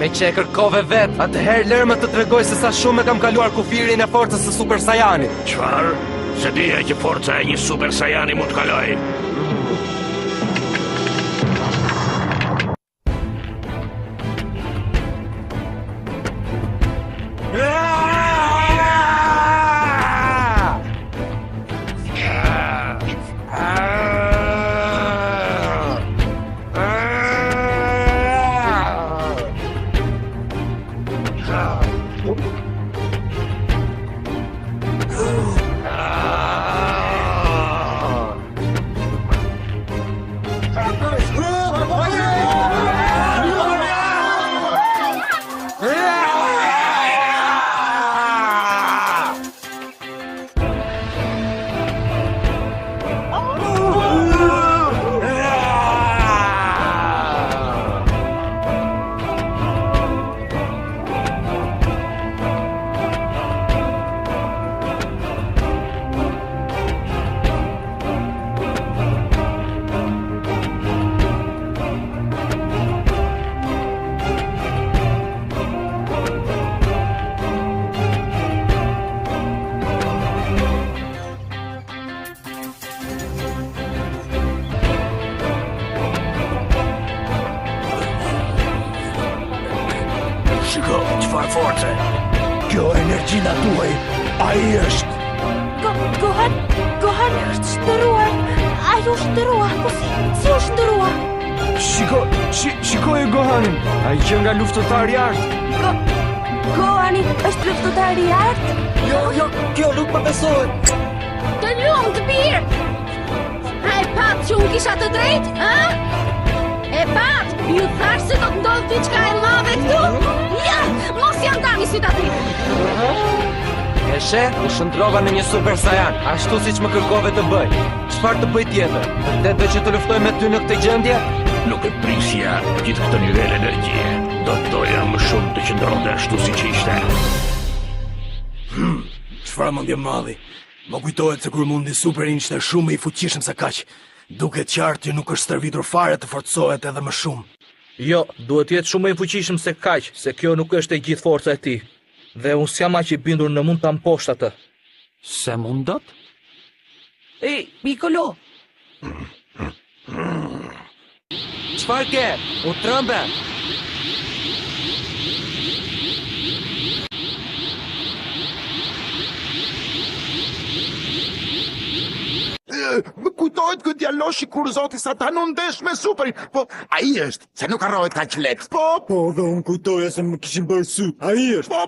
Me që e kërkove vet, atëherë lërë më të tregoj se sa shumë e kam kaluar kufirin e forcës së Super Saiyanit. Çfarë? Se dija që forca e një Super Saiyani mund të kaloj. Shiko, çfarë force? Kjo energjina tuaj, ai është. Gohan është shndëruar. Ai u shndërua, po si u shndërua? Shikoj Gohanin, ai që nga luftëtari i artë. Gohani është luftëtari i artë? Jo, kjo nuk më besohet. Të lumë të birë! A e pat që unë kisha të drejtë, ha? E pat, ju thash se do të ndodhë diçka e madhe këtu? Ja, mos janë dani sy të aty! E she, u shëndrova në një Super Saiyan, ashtu siç më kërkove të bëj. Çfarë të bëj tjetër? Vërtet do që të luftoj me ty në këtë gjendje? Nuk e prisja gjithë këtë nivel energjie. Do të doja më shumë të qëndronte ashtu siç ishte. Çfarë mendje madhi? Më kujtohet se kur mundi Superin ishte shumë i fuqishëm se kaq. Duket qartë që nuk është stërvitur fare të forcohet edhe më shumë. Jo, duhet jetë shumë i fuqishëm se kaq, se kjo nuk është e gjithë forca e tij. Dhe unë s'jam aq i bindur në mund ta mposht atë. Se mundot? Ej, Piccolo! Çfarë ke? U trëmbe? Më kujtohet këtë djaloshi kur zoti Satan u ndesh me Superin, po ai është, se nuk harrohet kaq lehtë. Po, dhe unë kujtoja se më kishin bërë sy. Ai është. Po,